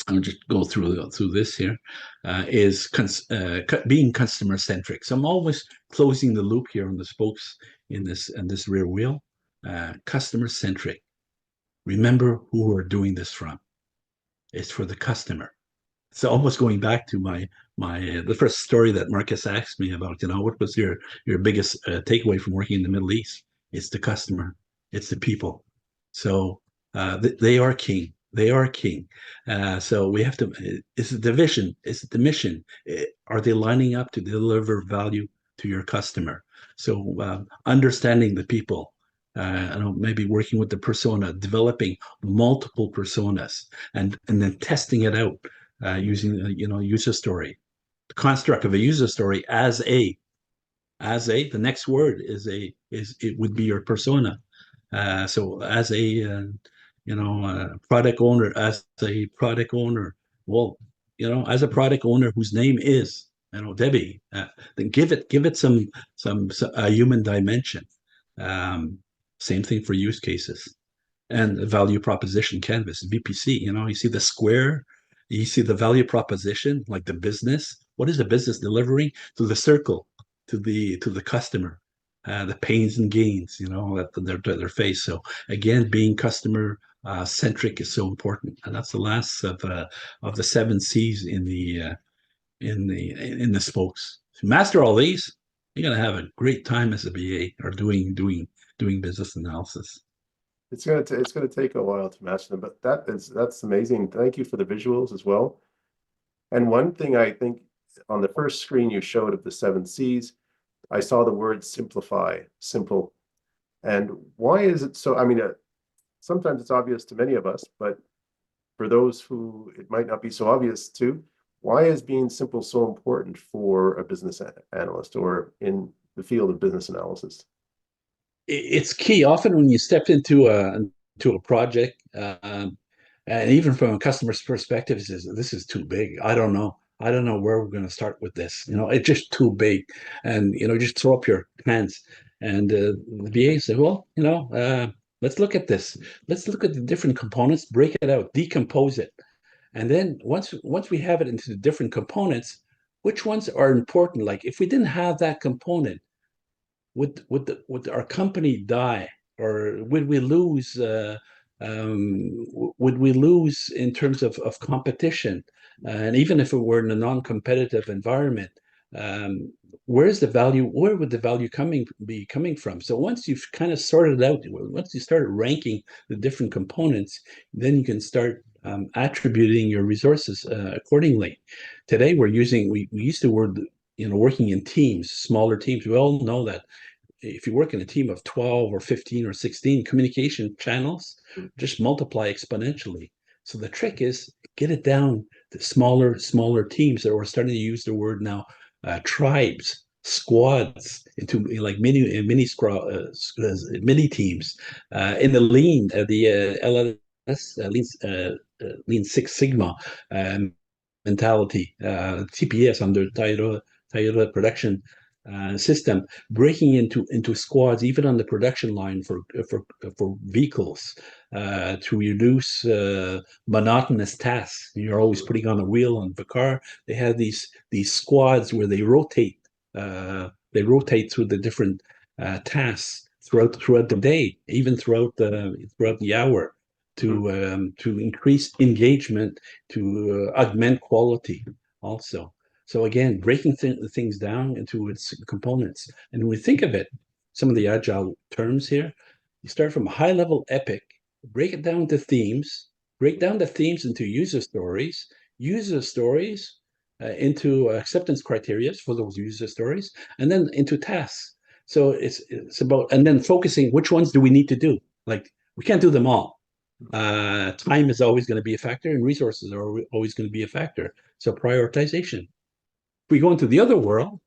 B: I'll just go through this here, is being customer centric. So I'm always closing the loop here on the spokes in this rear wheel. Customer centric. Remember who we're doing this from. It's for the customer. So almost going back to the first story that Marcus asked me about, what was your biggest takeaway from working in the Middle East? It's the customer, it's the people. So they are king. They are king. So we have to. Is it the vision? Is it the mission? Are they lining up to deliver value to your customer? So understanding the people. Maybe working with the persona, developing multiple personas, and then testing it out. Using user story, the construct of a user story as the next word it would be your persona. So as a product owner, well, as a product owner whose name is Debbie, then give it some a human dimension. Same thing for use cases and value proposition canvas, VPC. You see the square. You see the value proposition, like the business. What is the business delivering to the circle, to the customer, the pains and gains, that their face. So again, being customer centric is so important, and that's the last of the 7 C's in the spokes. If you master all these, you're gonna have a great time as a BA or doing business analysis.
A: It's gonna take a while to master them, but that's amazing. Thank you for the visuals as well. And one thing I think on the first screen you showed of the 7 C's, I saw the word simplify, simple. And why is it so? I mean, sometimes it's obvious to many of us, but for those who it might not be so obvious to, why is being simple so important for a business analyst or in the field of business analysis?
B: It's key. Often when you step into a project, and even from a customer's perspective, this is too big. I don't know where we're going to start with this. It's just too big, and just throw up your hands. And the BA said, well, let's look at this. Let's look at the different components, break it out, decompose it, and then once we have it into the different components, which ones are important? Like if we didn't have that component, would our company die, or would we lose? Would we lose in terms of competition? And even if it were in a non-competitive environment, where's the value? Where would the value be coming from? So once you've kind of sorted out, once you start ranking the different components, then you can start attributing your resources accordingly. Today, we use the word, working in teams, smaller teams. We all know that if you work in a team of 12 or 15 or 16, communication channels just multiply exponentially. So the trick is get it down to smaller teams. That we're starting to use the word now, tribes, squads, into like mini teams. In the lean, the LLS, Lean Six Sigma mentality, TPS under Toyota production system, breaking into squads, even on the production line for vehicles, to reduce monotonous tasks. You're always putting on a wheel on the car. They have these squads where they rotate. They rotate through the different tasks throughout the day, even throughout the hour, to increase engagement, to augment quality also. So again, breaking things down into its components. And when we think of it, some of the agile terms here, you start from a high-level epic, break it down to themes, break down the themes into user stories into acceptance criteria for those user stories, and then into tasks. So it's about, and then focusing, which ones do we need to do? Like, we can't do them all. Time is always going to be a factor, and resources are always going to be a factor. So prioritization. If we go into the other world,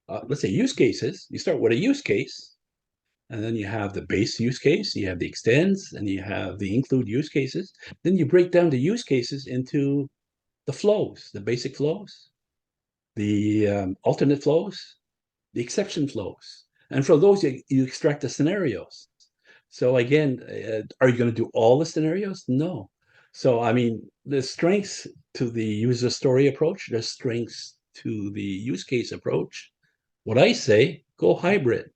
B: let's say use cases, you start with a use case, and then you have the base use case, you have the extends, and you have the include use cases. Then you break down the use cases into the flows, the basic flows, the alternate flows, the exception flows. And from those, you extract the scenarios. So again, are you going to do all the scenarios? No. So, I mean, there's strengths to the user story approach, there's strengths to the use case approach. What I say, go hybrid.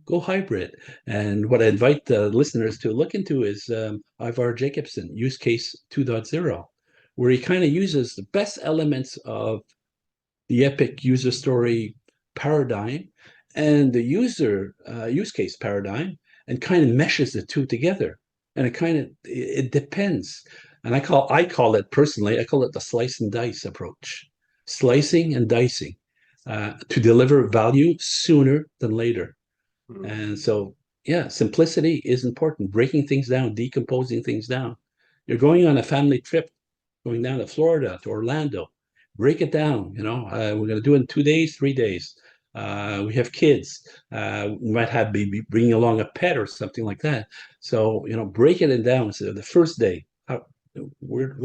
B: Go hybrid. And what I invite the listeners to look into is Ivar Jacobson, Use Case 2.0, where he kind of uses the best elements of the epic user story paradigm and the use case paradigm, and kind of meshes the two together. And it depends. And I call it personally, I call it the slice and dice approach. Slicing and dicing to deliver value sooner than later. And so, yeah, simplicity is important. Breaking things down, decomposing things down. You're going on a family trip, going down to Florida, to Orlando. Break it down. We're going to do it in 2 days, 3 days. We have kids. We might have be bringing along a pet or something like that. So, breaking it down. So the first day, where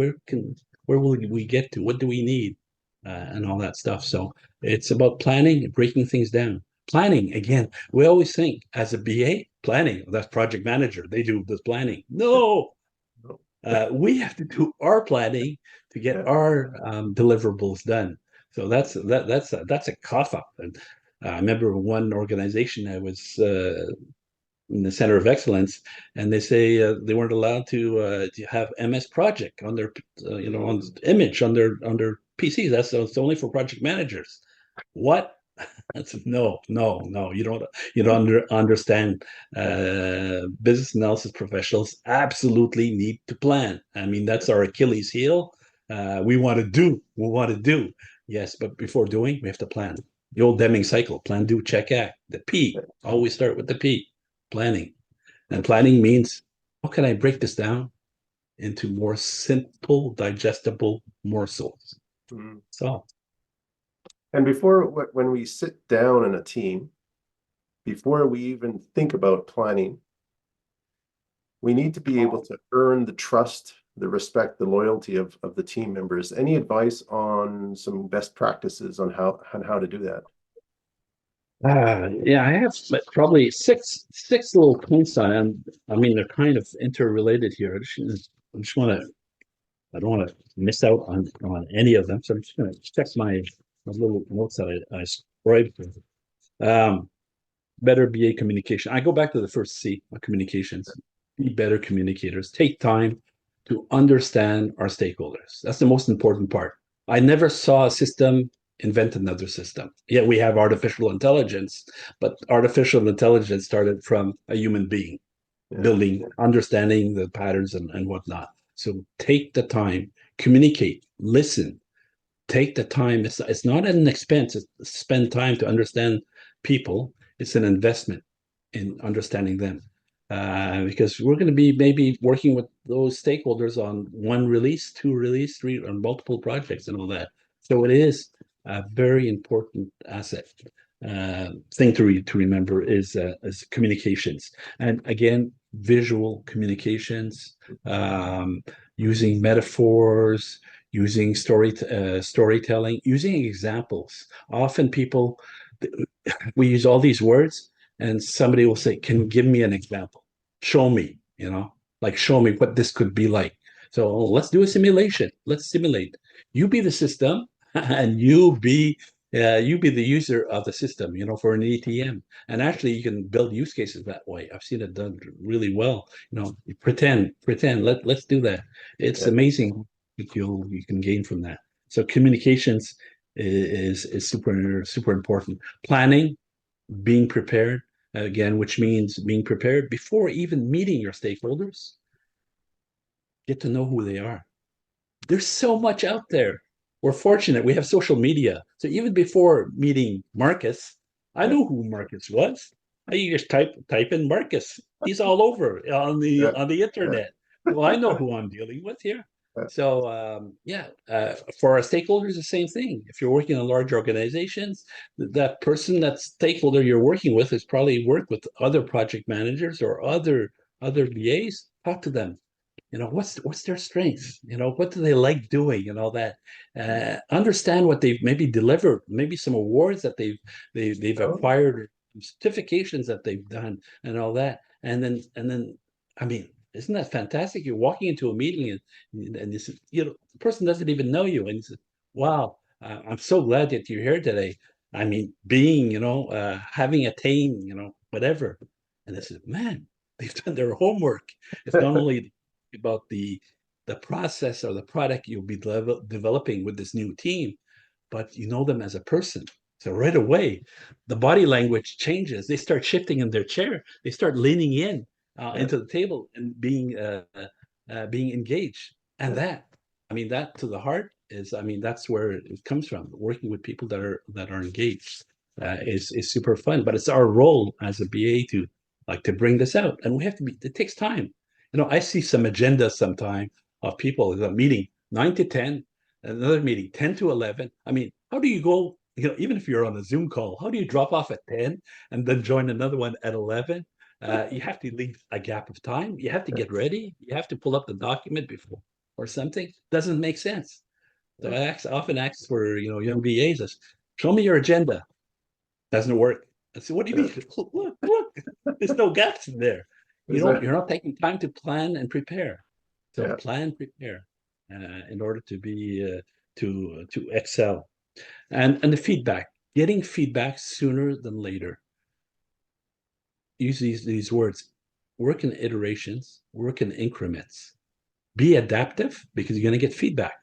B: will we get to? What do we need? And all that stuff. So it's about planning and breaking things down. Planning, again, we always think as a BA, planning, that's project manager. They do this planning. No, we have to do our planning to get our deliverables done. So that's a cough up. And I remember one organization I was in the Center of Excellence, and they say they weren't allowed to have MS Project on their on image on their PCs. That's only for project managers. What? No. You don't understand. Business analysis professionals absolutely need to plan. I mean, that's our Achilles heel. We want to do. Yes, but before doing, we have to plan. The old Deming cycle: plan, do, check, act. The P. Always start with the P. Planning. And planning means, how can I break this down into more simple, digestible morsels? So.
A: And when we sit down in a team, before we even think about planning, we need to be able to earn the trust, the respect, the loyalty of the team members. Any advice on some best practices on how to do that?
B: Yeah, I have probably six little points on them. I mean, they're kind of interrelated here. I don't want to miss out on any of them. So I'm just going to check my little notes that I scribed. Better BA communication. I go back to the first C of communications. Be better communicators. Take time to understand our stakeholders. That's the most important part. I never saw a system invent another system. Yeah, we have artificial intelligence, but artificial intelligence started from a human being building, understanding the patterns and whatnot. So take the time, communicate, listen, take the time. It's not an expense. It's spend time to understand people. It's an investment in understanding them. Because we're going to be maybe working with those stakeholders on one release, two release, three, or multiple projects and all that. So it is a very important asset. Thing to remember is communications, and again, visual communications, using metaphors, using storytelling, using examples. Often people, we use all these words, and somebody will say, "Can you give me an example? Show me, like show me what this could be like." So let's do a simulation. Let's simulate. You be the system, and you be the user of the system, for an ATM. And actually, you can build use cases that way. I've seen it done really well. Pretend. Let's do that. It's
A: Yeah.
B: amazing what you can gain from that. So communications is super important. Planning, being prepared, again, which means being prepared before even meeting your stakeholders. Get to know who they are. There's so much out there. We're fortunate. We have social media. So even before meeting Marcus, I
A: Yeah.
B: knew who Marcus was. I just type in Marcus. He's all over on the
A: Yeah.
B: on the
A: Yeah.
B: internet. Well, I know who I'm dealing with here. So for our stakeholders, the same thing. If you're working on large organizations, that person, that stakeholder you're working with, has probably worked with other project managers or other BAs. Talk to them. What's their strengths, what do they like doing, and all that. Understand what they've maybe delivered, maybe some awards that they've
A: Oh,
B: acquired, or certifications that they've done, and all that. And then I mean, isn't that fantastic? You're walking into a meeting, and this the person doesn't even know you, and you say, wow, I'm so glad that you're here today. I mean, being, having attained, whatever. And they said, man, they've done their homework. It's not only about the process or the product you'll be developing with this new team, but you know them as a person. So right away, the body language changes. They start shifting in their chair. They start leaning in
A: yeah.
B: into the table and being engaged. And
A: Yeah.
B: that to the heart is, that's where it comes from. Working with people that are engaged is super fun. But it's our role as a BA to bring this out, and we have to be. It takes time. I see some agendas sometime of people in a meeting 9 to 10, another meeting 10 to 11. How do you go? Even if you're on a Zoom call, how do you drop off at 10 and then join another one at 11? You have to leave a gap of time. You have to get ready. You have to pull up the document before or something. Doesn't make sense. So I often ask for young VAs, show me your agenda. Doesn't work. I said, what do you
A: Yeah.
B: mean? Look, there's no gaps in there.
A: Is that?
B: You're not taking time to plan and prepare. So
A: Yeah.
B: plan, prepare, in order to be to excel. And the feedback, getting feedback sooner than later. Use these words. Work in iterations, work in increments. Be adaptive, because you're going to get feedback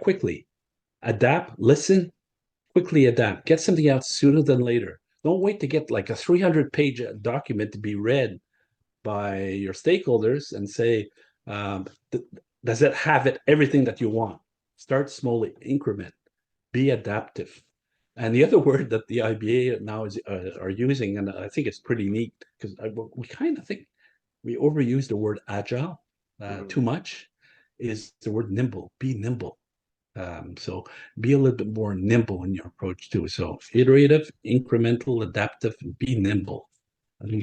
B: quickly. Adapt, listen, quickly adapt. Get something out sooner than later. Don't wait to get like a 300-page document to be read by your stakeholders and say, um, does it have everything that you want? Start slowly, increment, be adaptive. And the other word that the IBA now are using, and I think it's pretty neat, because we kind of think we overuse the word agile
A: Mhm.
B: too much, is the word nimble. Be nimble. So be a little bit more nimble in your approach too. So iterative, incremental, adaptive, and be nimble. I think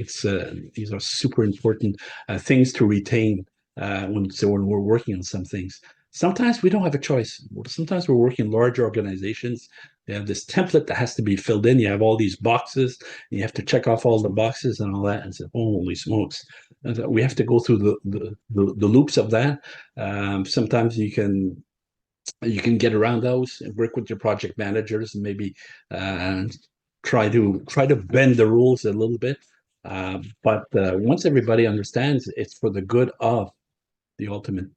B: these are super important things to retain when we're working on some things. Sometimes we don't have a choice. Sometimes we're working in large organizations. They have this template that has to be filled in. You have all these boxes, and you have to check off all the boxes and all that. And say, holy smokes! And so we have to go through the loops of that. Sometimes you can get around those and work with your project managers, and maybe uh, try to bend the rules a little bit. But once everybody understands, it's for the good of the ultimate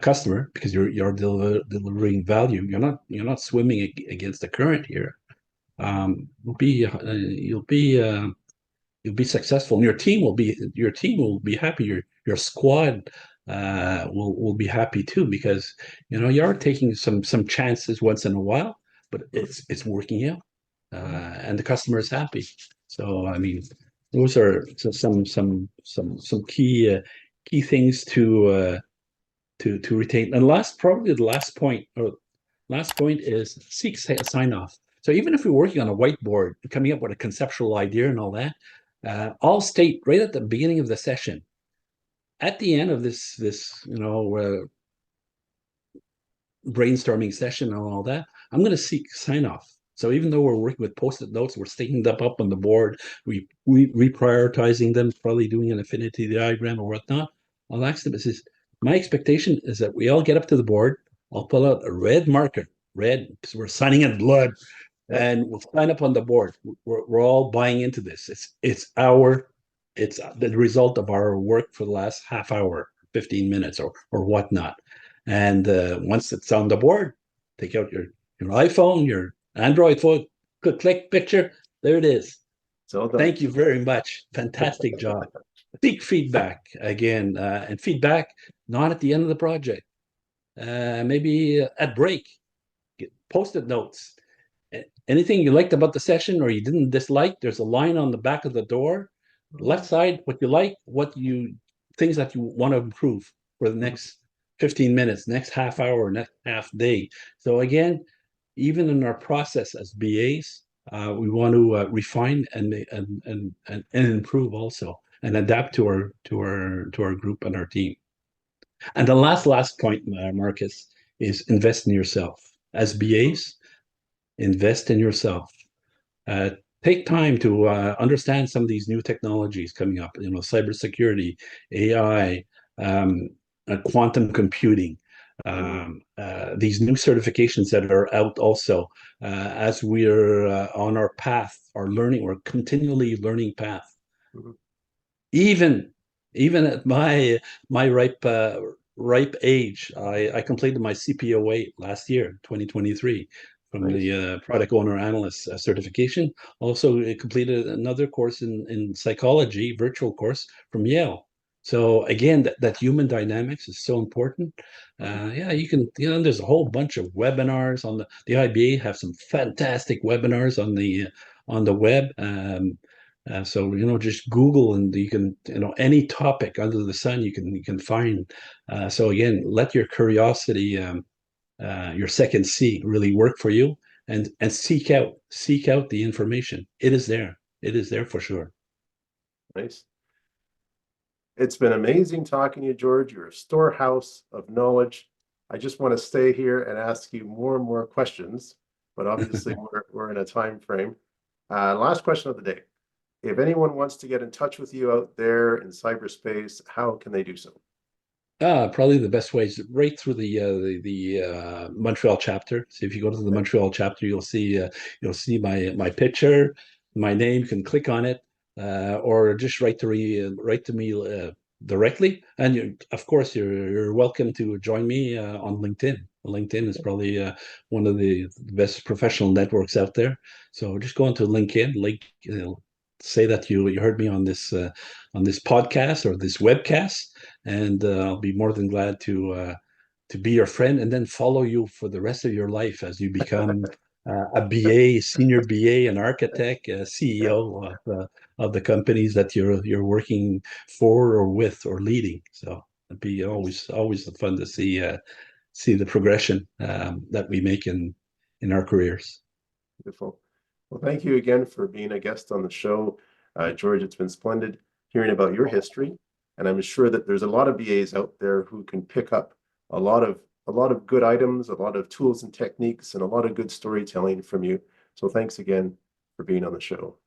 B: customer, because you're delivering value. You're not swimming against the current here. You'll be successful, and your team will be happy. Your squad will be happy too, because you are taking some chances once in a while, but it's working out, and the customer is happy. So I mean, those are some key things to retain. And probably the last point is seek sign off. So even if we're working on a whiteboard, coming up with a conceptual idea and all that, I'll state right at the beginning of the session, at the end of this brainstorming session and all that, I'm going to seek sign off. So even though we're working with post-it notes, we're sticking them up on the board, we reprioritizing them, probably doing an affinity diagram or whatnot. I'll ask them, my expectation is that we all get up to the board, I'll pull out a red marker, red, because we're signing in blood, and we'll sign up on the board. We're all buying into this. It's the result of our work for the last half hour, 15 minutes or whatnot. And once it's on the board, take out your iPhone, your Android phone, click picture. There it is.
A: So
B: thank you very much. Fantastic job. Seek feedback again, and feedback not at the end of the project. Maybe at break. Get post-it notes. Anything you liked about the session or you didn't dislike, there's a line on the back of the door, left side, what you like, things that you want to improve for the next 15 minutes, next half hour, next half day. So again, even in our process as BAs, we want to refine and improve also, and adapt to our group and our team. And the last point, Marcus, is invest in yourself. As BAs, invest in yourself. Take time to understand some of these new technologies coming up, cybersecurity, AI, quantum computing, these new certifications that are out also, as we're on our path, we're continually learning path. Even at my ripe age, I completed my CPOA last year, 2023, from the product owner analyst certification. Also completed another course in psychology, virtual course from Yale. So again, that human dynamics is so important. You can, there's a whole bunch of webinars on the IIBA have some fantastic webinars on the web. So just Google and you can, any topic under the sun you can find. So again, let your curiosity, your second C, really work for you, and seek out the information. It is there for sure.
A: Nice. It's been amazing talking to you, George. You're a storehouse of knowledge. I just want to stay here and ask you more and more questions, but obviously we're in a time frame. Last question of the day. If anyone wants to get in touch with you out there in cyberspace, how can they do so?
B: Probably the best way is right through the Montreal chapter. So if you go to the Montreal chapter, you'll see my picture, my name. You can click on it, or just write to me directly. And of course, you're welcome to join me on LinkedIn. LinkedIn is probably one of the best professional networks out there. So just go into LinkedIn, say that you heard me on this podcast or this webcast, and I'll be more than glad to be your friend, and then follow you for the rest of your life as you become a BA, senior BA, an architect, a CEO of the companies that you're working for or with or leading. So it'd be always fun to see the progression that we make in our careers.
A: Beautiful. Well, thank you again for being a guest on the show, George. It's been splendid hearing about your history, and I'm sure that there's a lot of BAs out there who can pick up a lot of good items, a lot of tools and techniques, and a lot of good storytelling from you. So thanks again for being on the show.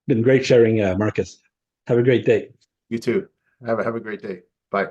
B: Been great sharing, Marcus. Have a great day.
A: You too. Have a great day. Bye.